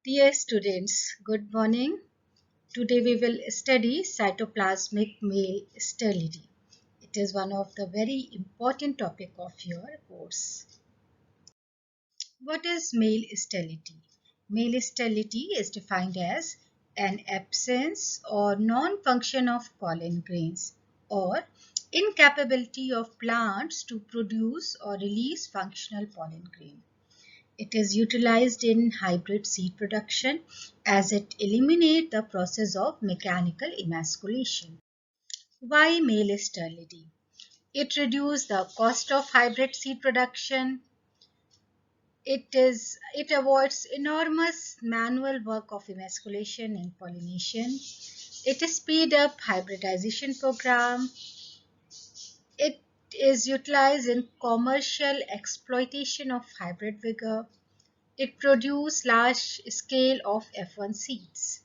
Dear students, good morning. Today we will study cytoplasmic male sterility. It is one of the very important topic of your course. What is male sterility? Male sterility is defined as an absence or non-function of pollen grains or incapability of plants to produce or release functional pollen grain. It is utilized in hybrid seed production as it eliminates the process of mechanical emasculation. Why male sterility? It reduces the cost of hybrid seed production. It avoids enormous manual work of emasculation and pollination. It speeds up hybridization program. It is utilized in commercial exploitation of hybrid vigor. It produced large scale of F1 seeds.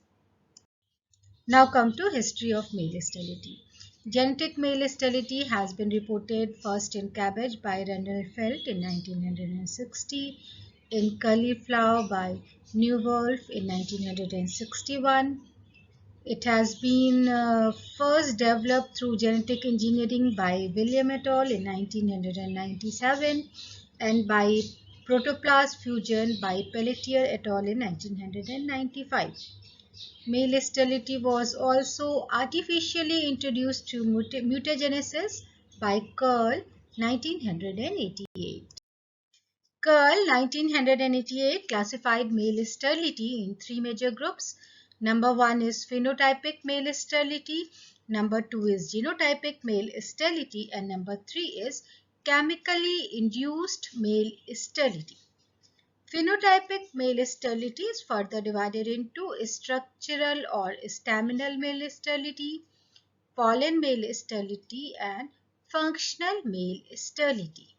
Now come to history of male sterility. Genetic male sterility has been reported first in cabbage by Rendelfelt in 1960, in cauliflower by Neuwolf in 1961. It has been first developed through genetic engineering by William et al. In 1997 and by protoplast fusion by Pelletier et al. In 1995. Male sterility was also artificially introduced through mutagenesis by Kerr 1988. Kerr 1988 classified male sterility in three major groups. Number one is phenotypic male sterility, number two is genotypic male sterility, and number three is chemically induced male sterility. Phenotypic male sterility is further divided into structural or staminal male sterility, pollen male sterility, and functional male sterility.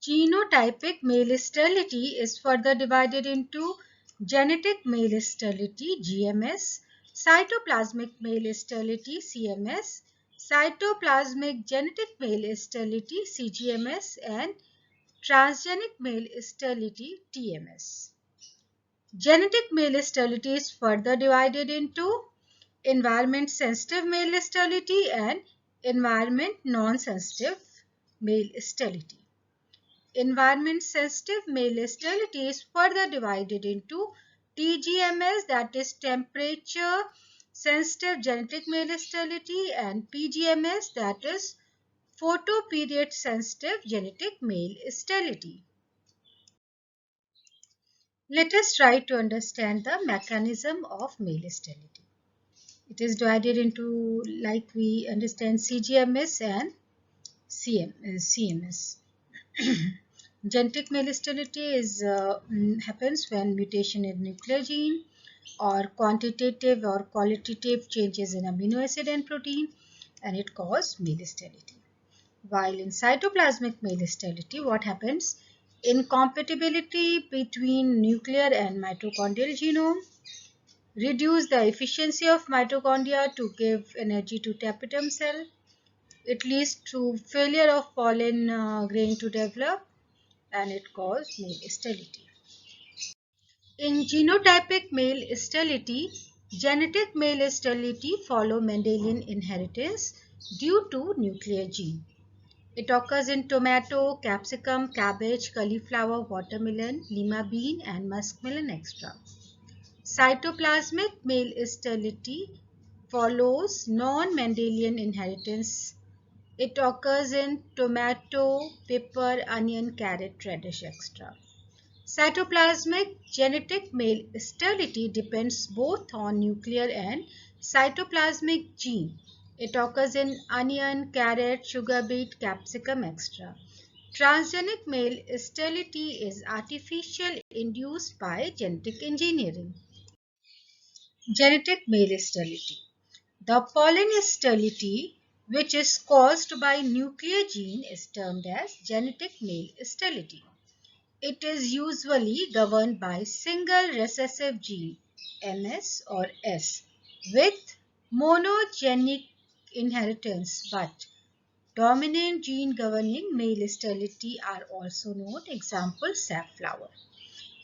Genotypic male sterility is further divided into genetic male sterility (GMS), cytoplasmic male sterility (CMS), cytoplasmic genetic male sterility (CGMS), and transgenic male sterility (TMS). Genetic male sterility is further divided into environment sensitive male sterility and environment non-sensitive male sterility. Environment sensitive male sterility is further divided into TGMS, that is temperature sensitive genetic male sterility, and PGMS, that is photoperiod sensitive genetic male sterility. Let us try to understand the mechanism of male sterility. It is divided into, like we understand, CGMS and CMS. Genetic male sterility happens when mutation in nuclear gene or quantitative or qualitative changes in amino acid and protein, and it causes male sterility. While in cytoplasmic male sterility, what happens? Incompatibility between nuclear and mitochondrial genome reduce the efficiency of mitochondria to give energy to tapetum cell. It leads to failure of pollen grain to develop, and it causes male sterility. In genotypic male sterility, genetic male sterility follow Mendelian inheritance due to nuclear gene. It occurs in tomato, capsicum, cabbage, cauliflower, watermelon, lima bean, and muskmelon extra. Cytoplasmic male sterility follows non-Mendelian inheritance. It occurs in tomato, pepper, onion, carrot, radish extra. Cytoplasmic genetic male sterility depends both on nuclear and cytoplasmic gene. It occurs in onion, carrot, sugar beet, capsicum extra. Transgenic male sterility is artificial induced by genetic engineering. Genetic male sterility. The pollen sterility, which is caused by nuclear gene, is termed as genetic male sterility. It is usually governed by single recessive gene, MS or S, with monogenic inheritance, but Dominant gene governing male sterility are also known. Example, safflower.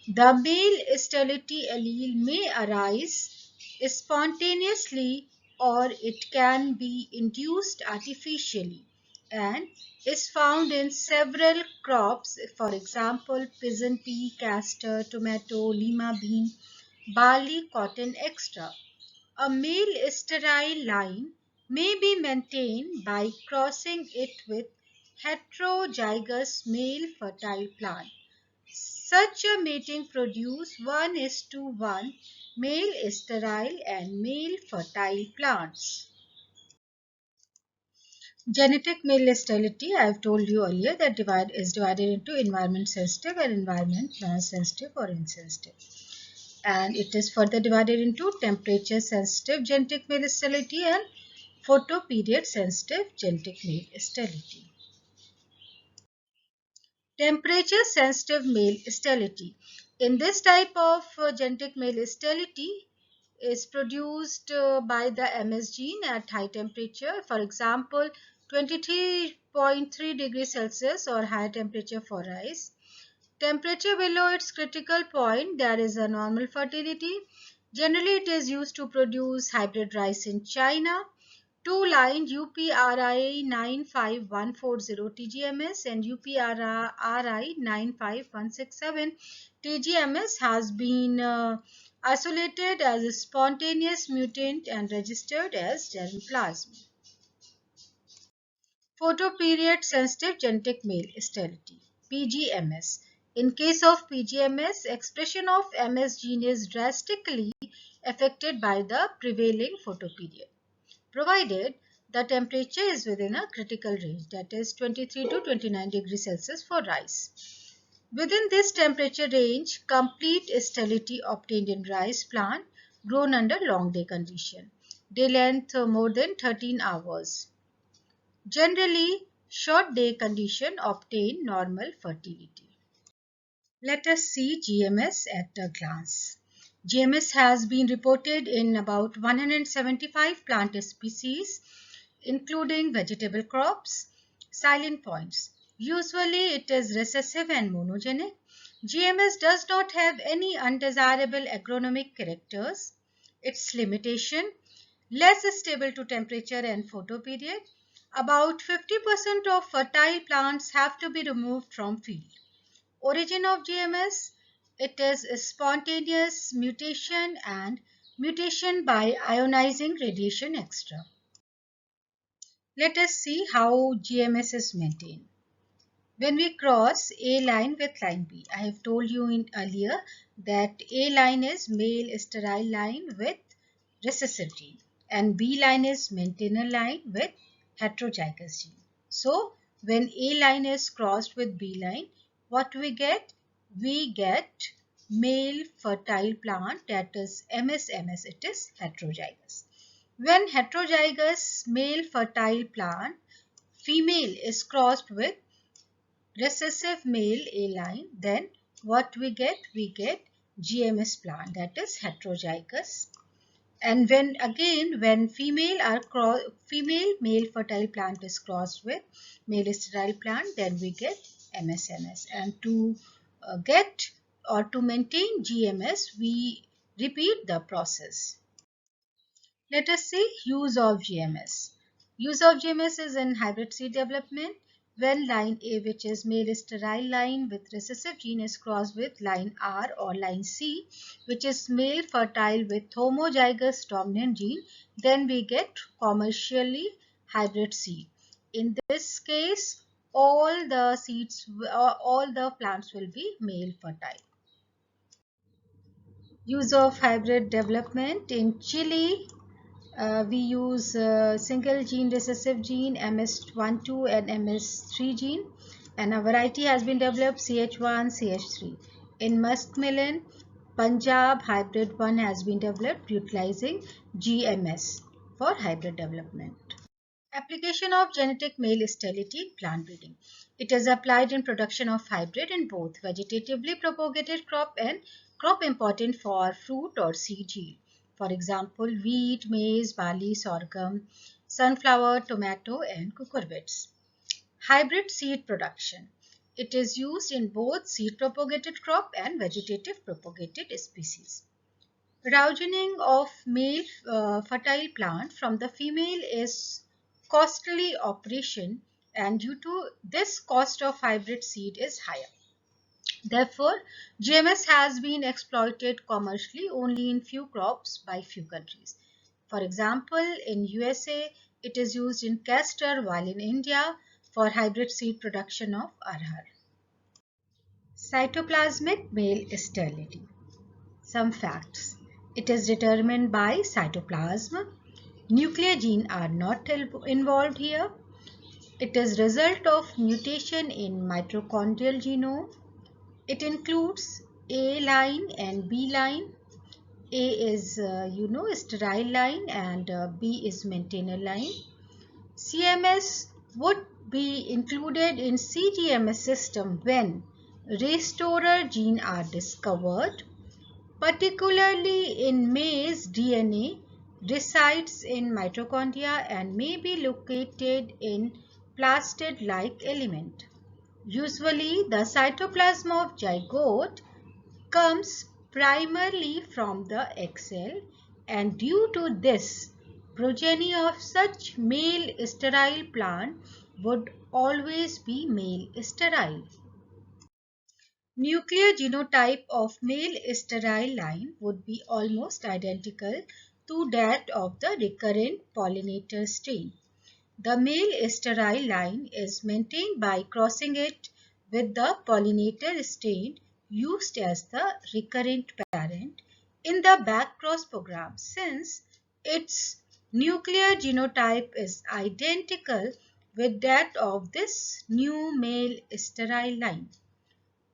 The male sterility allele may arise spontaneously or it can be induced artificially and is found in several crops, for example, pigeon pea, castor, tomato, lima bean, barley, cotton, etc. A male sterile line may be maintained by crossing it with heterozygous male fertile plant. Such a mating produces 1:1 male sterile and male fertile plants. Genetic male sterility, I have told you earlier that is divided into environment sensitive and environment non-sensitive or insensitive. And it is further divided into temperature sensitive genetic male sterility and photoperiod sensitive genetic male sterility. Temperature sensitive male sterility. In this type of genetic male sterility is produced by the MS gene at high temperature. For example, 23.3 degrees Celsius or higher temperature for rice. Temperature below its critical point, there is a normal fertility. Generally, it is used to produce hybrid rice in China. Two-line UPRI 95140 TGMS and UPRI 95167 TGMS has been isolated as a spontaneous mutant and registered as germplasm. Photoperiod sensitive genetic male sterility PGMS. In case of PGMS, expression of MS gene is drastically affected by the prevailing photoperiod, provided the temperature is within a critical range, that is 23 to 29 degrees Celsius for rice. Within this temperature range, complete sterility obtained in rice plant grown under long day condition. Day length more than 13 hours. Generally, short day condition obtain normal fertility. Let us see GMS at a glance. GMS has been reported in about 175 plant species, including vegetable crops. Silent points. Usually it is recessive and monogenic. GMS does not have any undesirable agronomic characters. Its limitation: less stable to temperature and photoperiod. About 50% of fertile plants have to be removed from field. Origin of GMS: it is a spontaneous mutation and mutation by ionizing radiation extra. Let us see how GMS is maintained. When we cross A line with line B, I have told you earlier that A line is male sterile line with recessive gene and B line is maintainer line with heterozygous gene. So when A line is crossed with B line, what we get? We get male fertile plant, that is MS, it is heterozygous. When heterozygous male fertile plant female is crossed with recessive male A line, then what we get? We get GMS plant, that is heterozygous. And when female male fertile plant is crossed with male sterile plant, then we get MS. And to get or to maintain GMS, we repeat the process. Let us see use of GMS. Use of GMS is in hybrid seed development. When line A, which is male sterile line with recessive gene, is crossed with line R or line C, which is male fertile with homozygous dominant gene, then we get commercially hybrid seed. In this case, all the plants will be male fertile. Use of hybrid development in chili. We use single gene recessive gene MS12 and MS3 gene, and a variety has been developed CH1, CH3. In muskmelon, Punjab hybrid 1 has been developed utilizing GMS for hybrid development. Application of genetic male sterility in plant breeding. It is applied in production of hybrid in both vegetatively propagated crop and crop important for fruit or seed yield. For example, wheat, maize, barley, sorghum, sunflower, tomato, and cucurbits. Hybrid seed production. It is used in both seed propagated crop and vegetative propagated species. Rougening of male fertile plant from the female is costly operation, and due to this cost of hybrid seed is higher. Therefore, GMS has been exploited commercially only in few crops by few countries. For example, in USA, it is used in castor, while in India for hybrid seed production of arhar. Cytoplasmic male sterility. Some facts. It is determined by cytoplasm. Nuclear genes are not involved here. It is result of mutation in mitochondrial genome. It includes A line and B line. A is, sterile line, and B is maintainer line. CMS would be included in CGMS system when restorer gene are discovered, particularly in maize DNA resides in mitochondria and may be located in plastid-like element. Usually, the cytoplasm of zygote comes primarily from the egg cell, and due to this, progeny of such male sterile plant would always be male sterile. Nuclear genotype of male sterile line would be almost identical to that of the recurrent pollinator strain. The male sterile line is maintained by crossing it with the pollinator strain used as the recurrent parent in the backcross program, since its nuclear genotype is identical with that of this new male sterile line.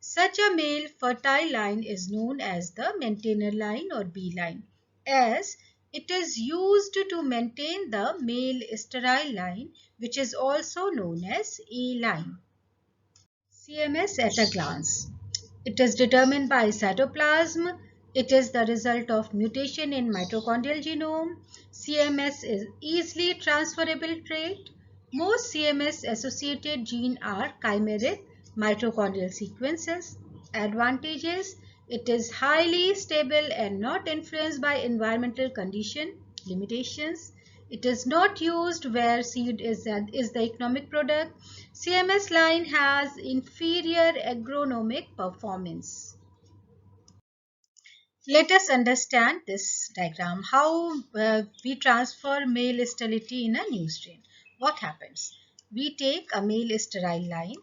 Such a male fertile line is known as the maintainer line or B line, as it is used to maintain the male sterile line, which is also known as A line. CMS at a glance. It is determined by cytoplasm. It is the result of mutation in mitochondrial genome. CMS is easily transferable trait. Most CMS associated genes are chimeric mitochondrial sequences. Advantages: it is highly stable and not influenced by environmental condition. Limitations: it is not used where seed is the economic product. CMS line has inferior agronomic performance. Let us understand this diagram, how we transfer male sterility in a new strain. What happens? We take a male sterile line,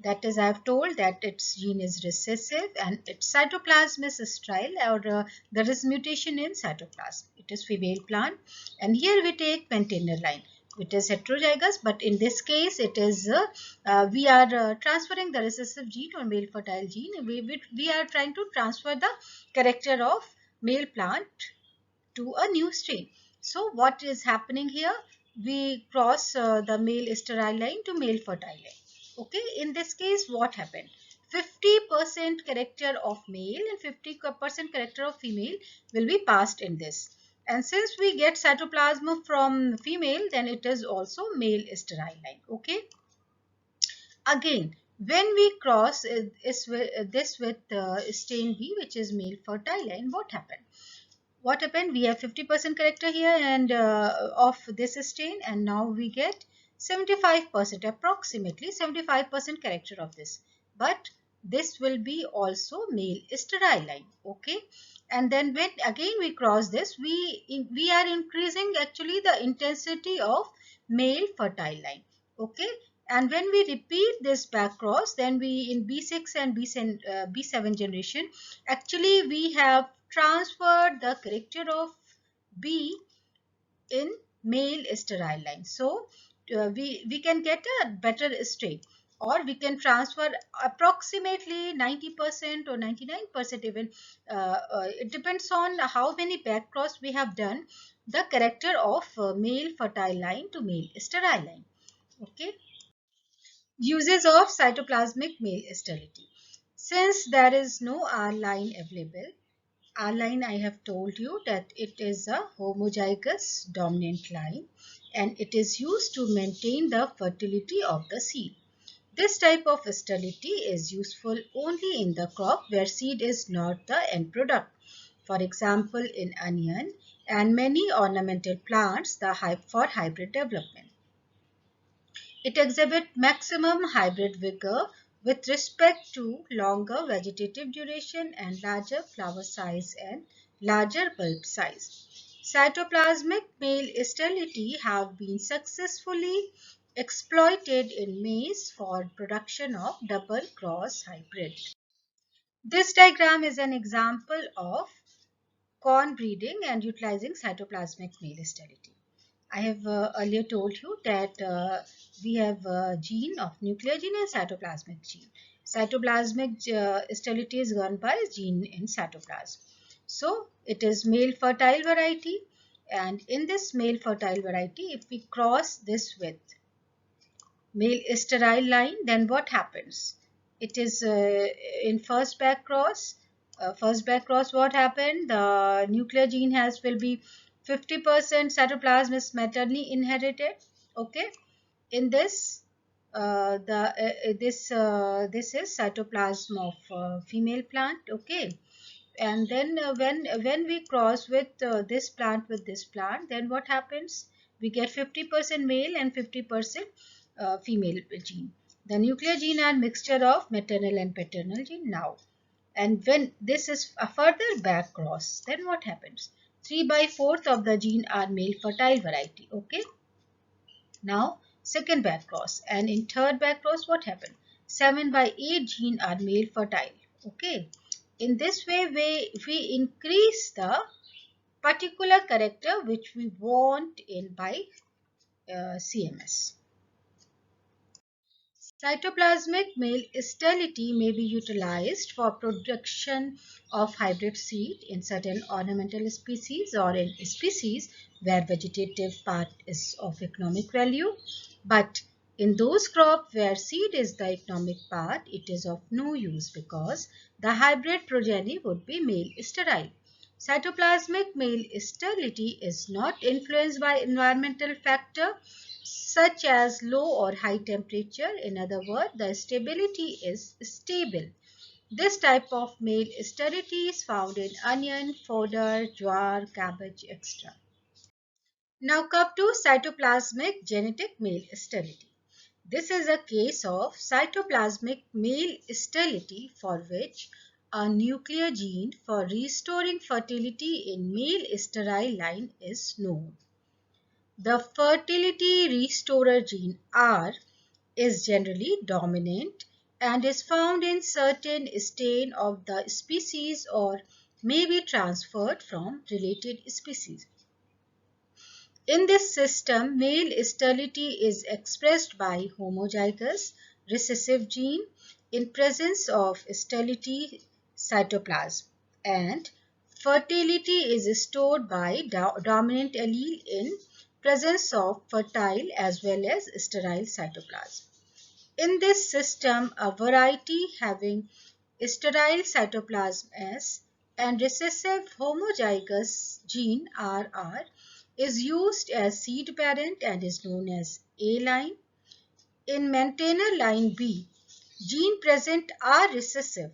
that is, I have told that its gene is recessive and its cytoplasm is sterile, or there is mutation in cytoplasm. It is female plant, and here we take maintainer line. It is heterozygous, but in this case it is we are transferring the recessive gene or male fertile gene. We are trying to transfer the character of male plant to a new strain. So what is happening here? We cross the male sterile line to male fertile line. Okay, in this case what happened? 50% character of male and 50% character of female will be passed in this. And since we get cytoplasm from female, then it is also male sterile line. Okay. Again, when we cross this with strain B, which is male fertile line, what happened? What happened? We have 50% character here and of this strain, and now we get 75%, approximately 75% character of this. But this will be also male sterile line. Okay. And then when again we cross this, we are increasing actually the intensity of male fertile line. Okay. And when we repeat this back cross, then we in B6 and B7 generation, actually we have transferred the character of B in male sterile line. So we can get a better strain, or we can transfer approximately 90% or 99% even. It depends on how many back cross we have done, the character of male fertile line to male sterile line. Okay. Uses of cytoplasmic male sterility. Since there is no R line available, R line, I have told you that it is a homozygous dominant line and it is used to maintain the fertility of the seed. This type of sterility is useful only in the crop where seed is not the end product. For example, in onion and many ornamental plants for hybrid development. It exhibits maximum hybrid vigor with respect to longer vegetative duration and larger flower size and larger bulb size. Cytoplasmic male sterility have been successfully exploited in maize for production of double cross hybrid. This diagram is an example of corn breeding and utilizing cytoplasmic male sterility. I have earlier told you that we have a gene of nuclear gene and cytoplasmic gene. Cytoplasmic sterility is governed by gene in cytoplasm. So it is male fertile variety, and in this male fertile variety, if we cross this with male sterile line, then what happens? It is in first back cross. First back cross, what happened? The nuclear gene will be 50% cytoplasm is maternally inherited. Okay, in this this is cytoplasm of female plant. Okay, and then when we cross with this plant with this plant, then what happens? We get 50% male and 50% female gene. The nuclear gene are mixture of maternal and paternal gene now. And when this is a further back cross, then what happens? 3 by 4th of the gene are male fertile variety. Okay. Now second back cross, and in third back cross what happened? 7 by 8 gene are male fertile. Okay. In this way, we increase the particular character which we want in by CMS. Cytoplasmic male sterility may be utilized for production of hybrid seed in certain ornamental species or in species where vegetative part is of economic value. But in those crops where seed is the economic part, it is of no use because the hybrid progeny would be male sterile. Cytoplasmic male sterility is not influenced by environmental factor such as low or high temperature. In other words, the stability is stable. This type of male sterility is found in onion, fodder, jowar, cabbage, etc. Now come to cytoplasmic genetic male sterility. This is a case of cytoplasmic male sterility for which a nuclear gene for restoring fertility in male sterile line is known. The fertility restorer gene R is generally dominant and is found in certain strain of the species or may be transferred from related species. In this system, male sterility is expressed by homozygous recessive gene in presence of sterility cytoplasm, and fertility is stored by dominant allele in presence of fertile as well as sterile cytoplasm. In this system, a variety having sterile cytoplasm S and recessive homozygous gene RR is used as seed parent and is known as A line. In maintainer line B, gene present are recessive,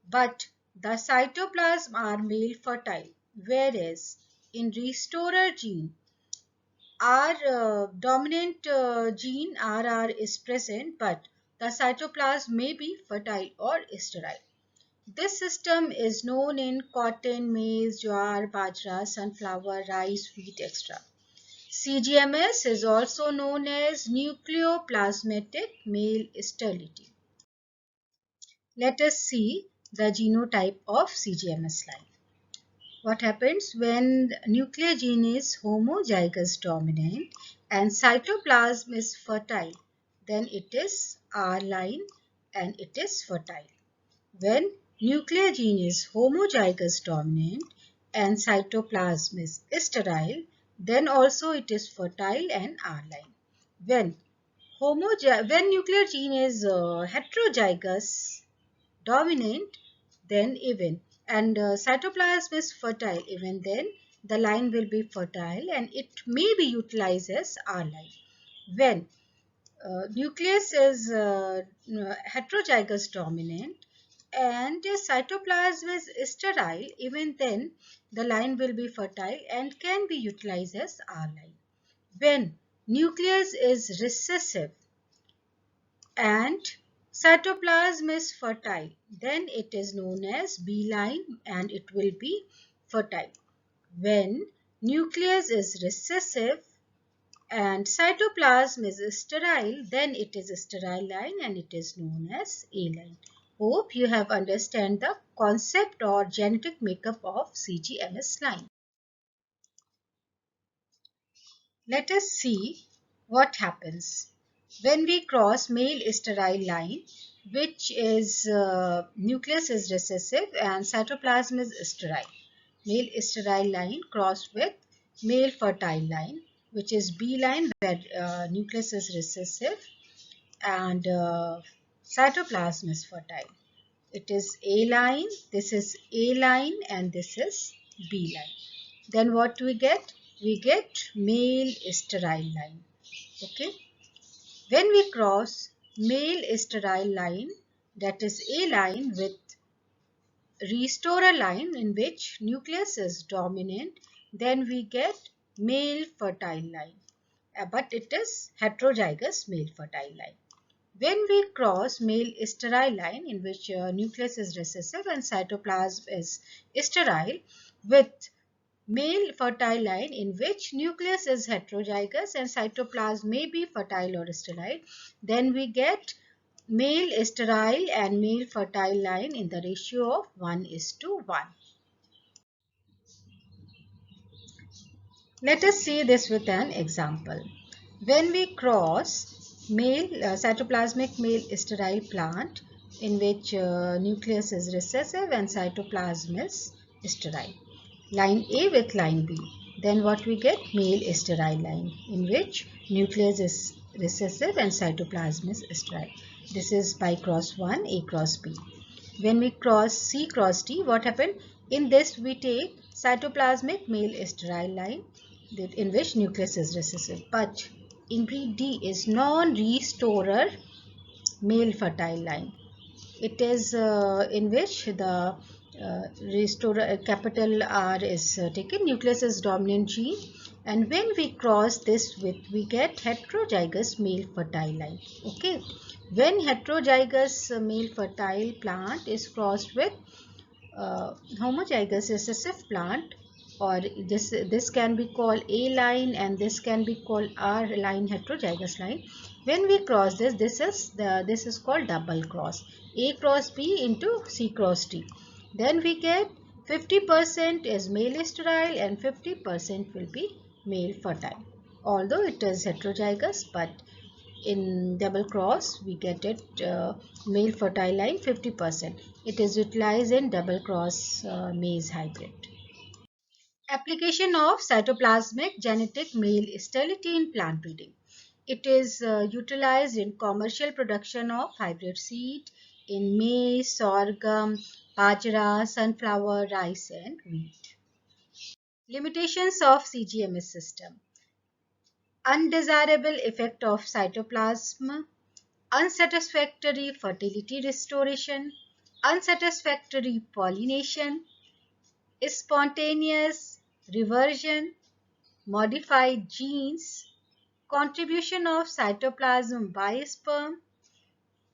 but the cytoplasm are male fertile, whereas in restorer gene, our dominant gene RR is present, but the cytoplasm may be fertile or sterile. This system is known in cotton, maize, jowar, bajra, sunflower, rice, wheat, etc. CGMS is also known as nucleoplasmatic male sterility. Let us see the genotype of CGMS line. What happens when nuclear gene is homozygous dominant and cytoplasm is fertile? Then it is R line and it is fertile. When nuclear gene is homozygous dominant and cytoplasm is sterile, then also it is fertile and R line. When nuclear gene is heterozygous dominant, then even and cytoplasm is fertile, even then the line will be fertile and it may be utilized as R line. When nucleus is heterozygous dominant and cytoplasm is sterile. Even then the line will be fertile and can be utilized as R line. When nucleus is recessive and cytoplasm is fertile, then it is known as B line and it will be fertile. When nucleus is recessive and cytoplasm is sterile, then it is a sterile line and it is known as A line. Hope you have understand the concept or genetic makeup of CGMS line. Let us see what happens when we cross male sterile line, which is nucleus is recessive and cytoplasm is sterile. Male sterile line crossed with male fertile line, which is B line, where nucleus is recessive and cytoplasm is fertile. It is A line, this is A line and this is B line. Then what do we get? We get male sterile line. Okay. When we cross male sterile line, that is A line, with restorer line in which nucleus is dominant, then we get male fertile line. But it is heterozygous male fertile line. When we cross male sterile line in which nucleus is recessive and cytoplasm is sterile, with male fertile line in which nucleus is heterozygous and cytoplasm may be fertile or sterile, then we get male sterile and male fertile line in the ratio of 1:1. Let us see this with an example. When we cross male cytoplasmic male sterile plant in which nucleus is recessive and cytoplasm is sterile, line A with line B, then what we get? Male sterile line in which nucleus is recessive and cytoplasm is sterile. This is pi cross 1, A cross B. When we cross C cross D, what happened? In this we take cytoplasmic male sterile line in which nucleus is recessive, but in D is non-restorer male fertile line. It is in which the restorer capital R is taken, nucleus is dominant gene, and when we cross this with, we get heterozygous male fertile line. Okay, when heterozygous male fertile plant is crossed with homozygous recessive plant, or this can be called A line and this can be called R line, heterozygous line. When we cross this, this is called double cross, A cross B into C cross D. Then we get 50% is male sterile and 50% will be male fertile. Although it is heterozygous, but in double cross we get it male fertile line 50%. It is utilized in double cross maize hybrid. Application of cytoplasmic genetic male sterility in plant breeding. It is utilized in commercial production of hybrid seed in maize, sorghum, bajra, sunflower, rice and wheat. Limitations of CGMS system. Undesirable effect of cytoplasm, unsatisfactory fertility restoration, unsatisfactory pollination, spontaneous reversion, modified genes, contribution of cytoplasm by sperm,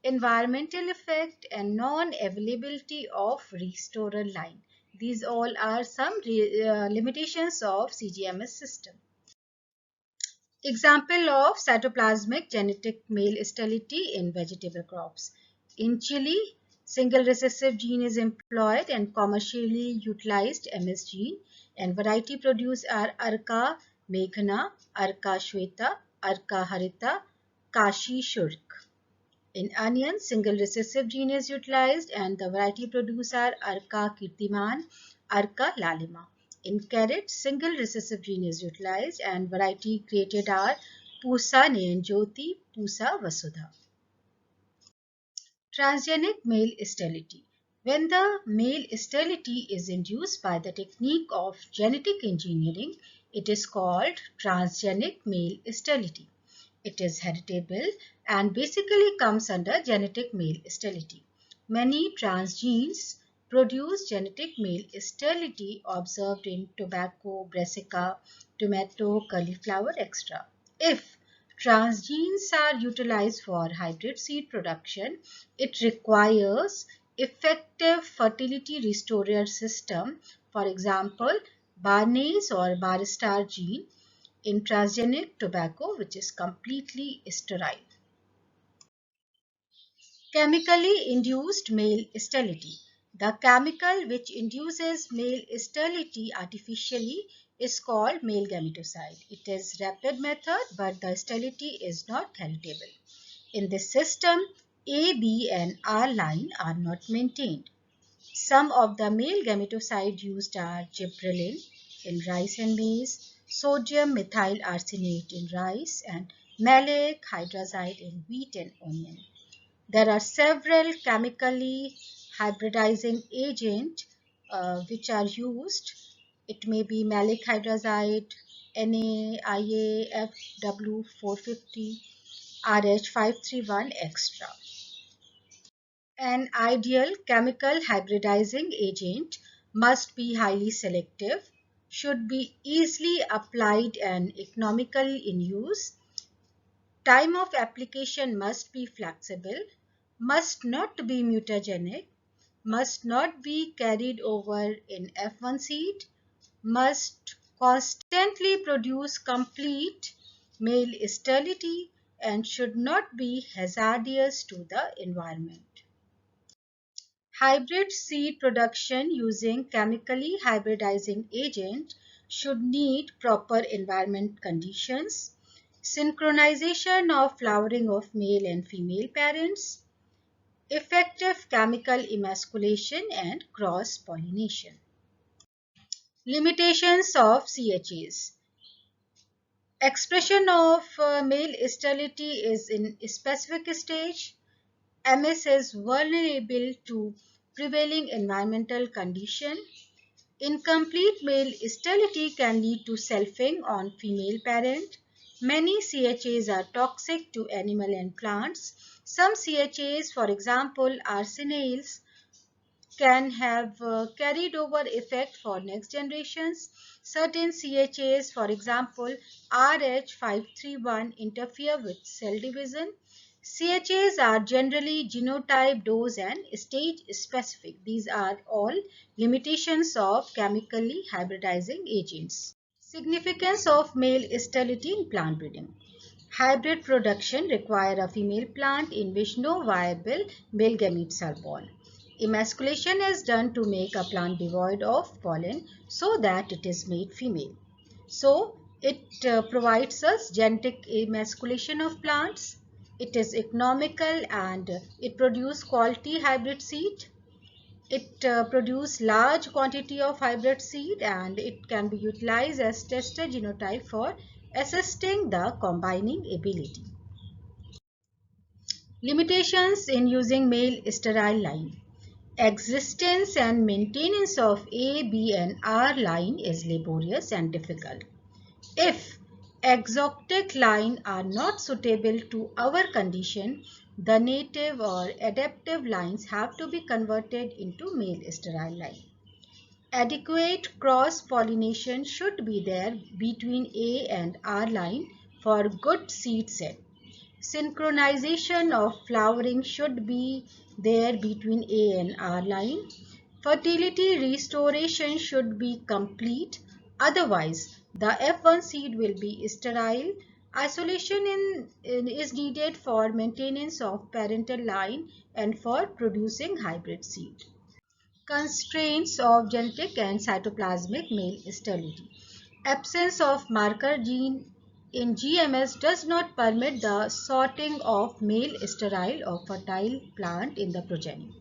environmental effect and non-availability of restorer line. These all are some limitations of CGMS system. Example of cytoplasmic genetic male sterility in vegetable crops. In chili, single recessive gene is employed and commercially utilized MS gene, and variety produced are Arka Meghna, Arka Shweta, Arka Harita, Kashi Shurk. In onion, single recessive gene is utilized and the variety produced are Arka Kirtiman, Arka Lalima. In carrot, single recessive gene is utilized and variety created are Pusa Nayanjoti, Pusa Vasudha. Transgenic male sterility. When the male sterility is induced by the technique of genetic engineering, it is called transgenic male sterility. It is heritable and basically comes under genetic male sterility. Many transgenes produce genetic male sterility observed in tobacco, brassica, tomato, cauliflower, etc. If transgenes are utilized for hybrid seed production, it requires effective fertility restorer system, for example, Barnase or Baristar gene in transgenic tobacco, which is completely sterile. Chemically induced male sterility. The chemical which induces male sterility artificially is called male gametocide. It is rapid method, but the sterility is not heritable. In this system, A, B and R line are not maintained. Some of the male gametocide used are gibberellin in rice and maize, sodium methyl arsenate in rice, and maleic hydrazide in wheat and onion. There are several chemically hybridizing agents which are used. It may be maleic hydrazide, NaIAFW450, RH531, etc. An ideal chemical hybridizing agent must be highly selective, should be easily applied and economical in use. Time of application must be flexible, must not be mutagenic, must not be carried over in F1 seed, must constantly produce complete male sterility, and should not be hazardous to the environment. Hybrid seed production using chemically hybridizing agent should need proper environment conditions, synchronization of flowering of male and female parents, effective chemical emasculation and cross-pollination. Limitations of CHAs. Expression of male sterility is in specific stage. MS is vulnerable to prevailing environmental condition. Incomplete male sterility can lead to selfing on female parent. Many CHAs are toxic to animal and plants. Some CHAs, for example, arsenales, can have carried over effect for next generations. Certain CHAs, for example, RH531, interfere with cell division. CHAs are generally genotype, dose and stage specific. These are all limitations of chemically hybridizing agents. Significance of male sterility in plant breeding. Hybrid production requires a female plant in which no viable male gametes are born. Emasculation is done to make a plant devoid of pollen so that it is made female. So, it provides us genetic emasculation of plants. It is economical and it produces quality hybrid seed. It produces large quantity of hybrid seed and it can be utilized as tester genotype for assisting the combining ability. Limitations in using male sterile line. Existence and maintenance of A, B and R line is laborious and difficult. If exotic line are not suitable to our condition, the native or adaptive lines have to be converted into male sterile line. Adequate cross-pollination should be there between A and R line for good seed set. Synchronization of flowering should be there between A and R line. Fertility restoration should be complete, otherwise the F1 seed will be sterile. Isolation is needed for maintenance of parental line and for producing hybrid seed. Constraints of genetic and cytoplasmic male sterility. Absence of marker gene in GMS does not permit the sorting of male sterile or fertile plant in the progeny.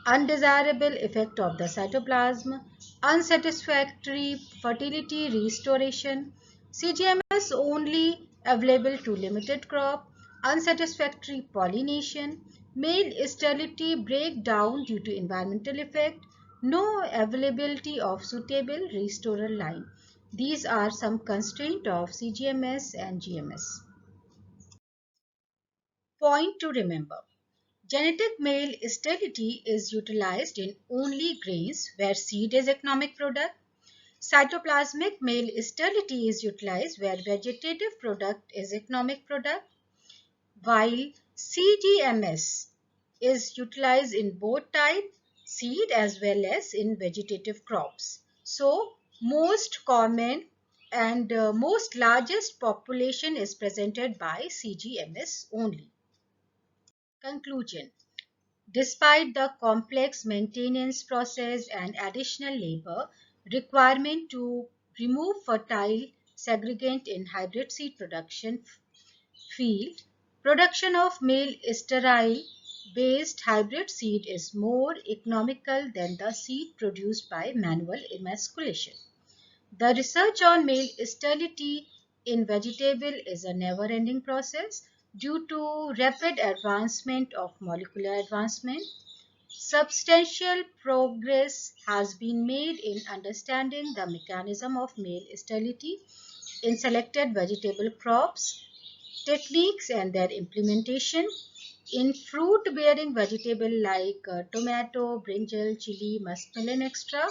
Undesirable effect of the cytoplasm, unsatisfactory fertility restoration, CGMS only available to limited crop, unsatisfactory pollination, male sterility breakdown due to environmental effect, no availability of suitable restorer line. These are some constraints of CGMS and GMS. Point to remember. Genetic male sterility is utilized in only grains where seed is economic product. Cytoplasmic male sterility is utilized where vegetative product is economic product, while CGMS is utilized in both type seed as well as in vegetative crops. So most common and most largest population is presented by CGMS only. Conclusion. Despite the complex maintenance process and additional labor requirement to remove fertile segregant in hybrid seed production field, production of male sterile based hybrid seed is more economical than the seed produced by manual emasculation. The research on male sterility in vegetable is a never-ending process due to rapid advancement of molecular advancement. Substantial progress has been made in understanding the mechanism of male sterility in selected vegetable crops, techniques and their implementation in fruit-bearing vegetable like tomato, brinjal, chili, muskmelon, etc.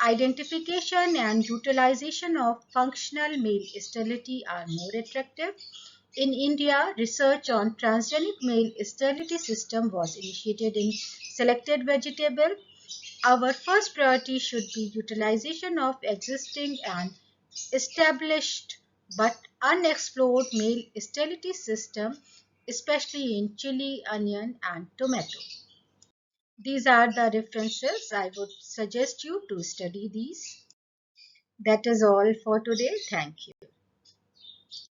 Identification and utilization of functional male sterility are more attractive. In India, research on transgenic male sterility system was initiated in selected vegetable. Our first priority should be utilization of existing and established but unexplored male sterility system, especially in chili, onion, and tomato. These are the references. I would suggest you to study these. That is all for today. Thank you.